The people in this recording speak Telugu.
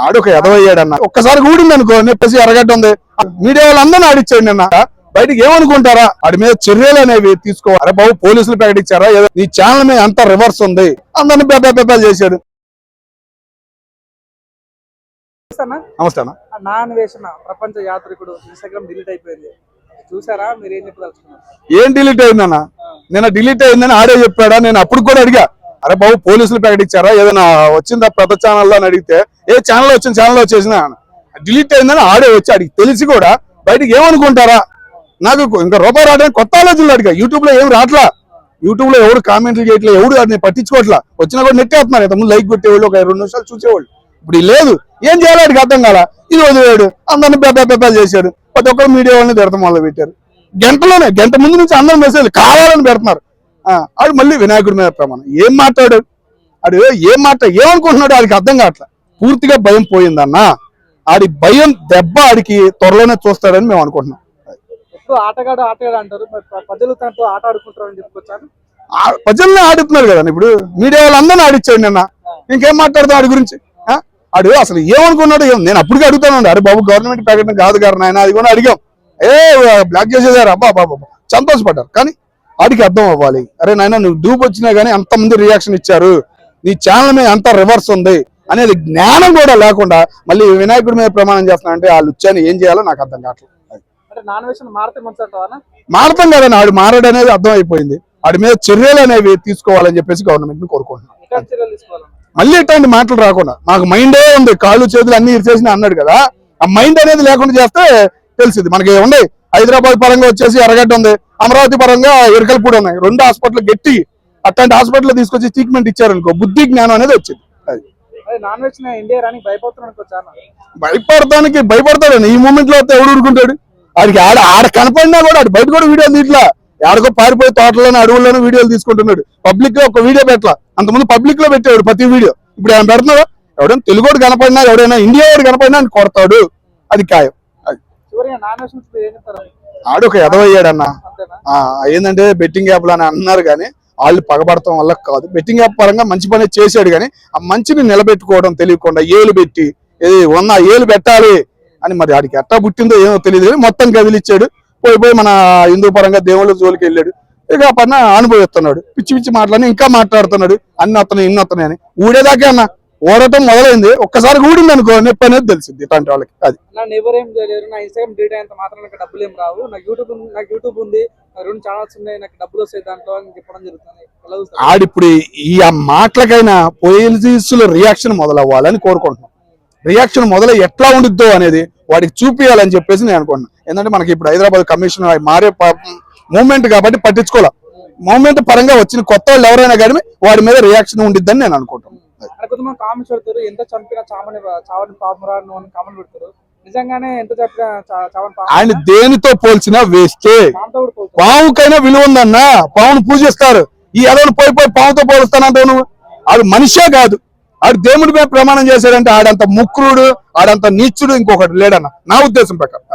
ఆడొక ఎదవయ్యాడన్న ఒక్కసారి కూడింది అనుకో నెప్పేసి ఎరగడ్డ ఉంది మీడియా వాళ్ళందరినీ ఆడిచ్చాడు నిన్న బయటకు ఏమనుకుంటారా వాడి మీద చర్యలు అనేవి తీసుకోవాలి. అరే బాబు పోలీసులు ప్రకటించారా ఏదో నీ ఛానల్ మీద అంత రివర్స్ ఉంది అందరిని పెద్ద చేశాడు. నమస్తే అన్న. నా అన్వేషణ ప్రపంచ యాత్రికుడు ఇన్స్టాగ్రామ్ డిలీట్ అయిపోయింది చూసారా మీరు ఏం చెప్పదలుచుకున్నారు? ఏం డిలీట్ అయిందన్న నిన్న డిలీట్ అయిందని ఆడే చెప్పాడా? నేను అప్పుడు కూడా అడిగా అరే బాబు పోలీసులు ప్రకటించారా ఏదైనా వచ్చిందా పెద్ద ఛానల్లో అని అడిగితే ఏ ఛానల్ వచ్చింది ఛానల్ వచ్చేసిన డిలీట్ అయిందని ఆడే వచ్చి అడిగి తెలిసి కూడా బయటకు ఏమనుకుంటారా నాకు ఇంకా రూపాయి రావడానికి కొత్త ఆలోచనలు అడిగా. యూట్యూబ్ లో ఏం రావట్లా, యూట్యూబ్ లో ఎవరు కామెంట్లు చేయట్లేదు, ఎవరు వాటిని పట్టించుకోవట్లా. వచ్చినా కూడా నెట్టేస్తున్నారు. ఇంతకుముందు లైక్ కొట్టేవాళ్ళు ఒక 2 నిమిషాలు చూసేవాళ్ళు. ఇప్పుడు లేదు ఏం చేయాలి వాడికి అర్థం కాల. ఇది వదిలేడు అందరిని పెద్ద చేశాడు. ప్రతి ఒక్కరు మీడియా వాళ్ళని పెడతాం మొదలు పెట్టారు. గంట ముందు నుంచి అందరూ మెసేజ్ కావాలని పెడుతున్నారు. ఆడు మళ్ళీ వినాయకుడి మీద ప్రమాణం ఏం మాట్లాడాడు ఆడు ఏమనుకుంటున్నాడు ఆడికి అర్థం కావట్లా. పూర్తిగా భయం పోయిందన్న. ఆడి భయం దెబ్బ ఆడికి త్వరలోనే చూస్తాడని మేము అనుకుంటున్నాం. ఆటగాడు అంటారు ప్రజలు తనతో ఆట ఆడుకుంటారని చెప్పుకొచ్చారు. ప్రజల్ని ఆడుతున్నారు కదా ఇప్పుడు మీడియా వాళ్ళందరినీ ఆడిచ్చాడు నిన్న. ఇంకేం మాట్లాడతాం ఆడి గురించి? ఆడు అసలు ఏమనుకున్నాడు నేను అప్పటికే అడుగుతాను. అరే బాబు గవర్నమెంట్ ప్రకటన కాదు గారు నాయన అది కూడా అడిగాం. బ్లాక్ చేసేసారు అబ్బా బాబా సంతోషపడ్డారు. కానీ ఆడికి అర్థం అవ్వాలి అరే నాయన నువ్వు డూప్ వచ్చినా కానీ అంతమంది రియాక్షన్ ఇచ్చారు నీ ఛానల్ మీద అంత రివర్స్ ఉంది అనేది జ్ఞానం కూడా లేకుండా మళ్ళీ వినాయకుడి మీద ప్రమాణం చేస్తున్నానంటే వాళ్ళు వచ్చాను ఏం చేయాలో నాకు అర్థం కావట్లేదు. మారతాం కదా ఆడు మారడు అనేది అర్థం అయిపోయింది. వాడి మీద చర్యలు అనేవి తీసుకోవాలని చెప్పేసి గవర్నమెంట్ ని కోరుకుంటున్నాం. మళ్ళీ ఇట్లాంటి మాటలు రాకుండా మాకు మైండే ఉంది కాళ్ళు చేతులు అన్ని ఇరిచేసిన అన్నాడు కదా ఆ మైండ్ అనేది లేకుండా చేస్తే తెలిసింది మనకి. ఉండే హైదరాబాద్ పరంగా వచ్చేసి ఎర్రగడ్డ ఉంది, అమరావతి పరంగా ఎరకలపూడి ఉన్నాయి. 2 హాస్పిటల్ గట్టి అట్లాంటి హాస్పిటల్ తీసుకొచ్చి ట్రీట్మెంట్ ఇచ్చారనుకో బుద్ధి జ్ఞానం అనేది వచ్చింది. భయపడతాడు ఈ మూమెంట్ లో ఎవడు ఊరుకుంటాడు? ఆడికి ఆడ కనపడినా కూడా ఆడు బయట కూడా వీడియోలు తీట్లా ఆడకో పారిపోయి తోటలోనే అడవుల్లోనే వీడియోలు తీసుకుంటున్నాడు. పబ్లిక్ లో ఒక వీడియో పెట్టలా అంతకుముందు పబ్లిక్ లో పెట్టేవాడు ప్రతి వీడియో. ఇప్పుడు ఏమైనా పెడుతున్నాడు ఎవడైనా తెలుగుడు కనపడినా ఎవడైనా ఇండియా వాడు కనపడినా అని కొడతాడు. అది ఖాయం. ఆడొక ఎదవయ్యాడన్న. ఏంటంటే బెట్టింగ్ యాప్లు అని అన్నారు కానీ వాళ్ళు పగబడటం వల్ల కాదు. బెట్టింగ్ యాప్ పరంగా మంచి పని చేశాడు కానీ ఆ మంచిని నిలబెట్టుకోవడం తెలియకుండా ఏలు పెట్టి ఏలు పెట్టాలి అని మరి ఆడికి ఎట్టా పుట్టిందో ఏమో తెలియదు కానీ మొత్తం కదిలిచ్చాడు. పోయి మన హిందూ పరంగా దేవుళ్ళ జోలికి వెళ్ళాడు. ఇక పైన అనుభవిస్తున్నాడు. పిచ్చి మాటలని ఇంకా మాట్లాడుతున్నాడు. అన్ని వస్తున్నాయి ఇన్ని వస్తున్నాయి అని ఊడేదాకే అన్న ఓడటం మొదలైంది. ఒక్కసారి ఊడింది అనుకో నొప్పి అనేది తెలిసింది ఇట్లాంటి వాళ్ళకి. అది ఆడిప్పుడు ఈ మాటలకైనా పోలీసుల రియాక్షన్ మొదలవ్వాలని కోరుకుంటున్నాం. రియాక్షన్ మొదలై ఎట్లా ఉండిద్దో అనేది వాడికి చూపించాలని చెప్పేసి నేను అనుకుంటున్నాను. ఎందుకంటే మనకి ఇప్పుడు హైదరాబాద్ కమిషన్ మారే మూమెంట్ కాబట్టి పట్టించుకోవాలి. మూమెంట్ పరంగా వచ్చిన కొత్త వాళ్ళు ఎవరైనా కానీ వాడి మీద రియాక్షన్ ఉండిద్దని నేను అనుకుంటున్నాను. ఆయన దేనితో పోల్చినా వేస్టే. పావుకైనా విలువ ఉందన్న. పావును పూజిస్తారు. ఈ ఎదవను పోయి పావుతో పోలుస్తానంటావు నువ్వు? ఆడు మనిషే కాదు. ఆడు దేవుడి మీద ప్రమాణం చేశాడంటే ఆడంత ముక్రుడు ఆడంత నీచుడు ఇంకొకటి లేడన్న నా ఉద్దేశం ప్రకారం.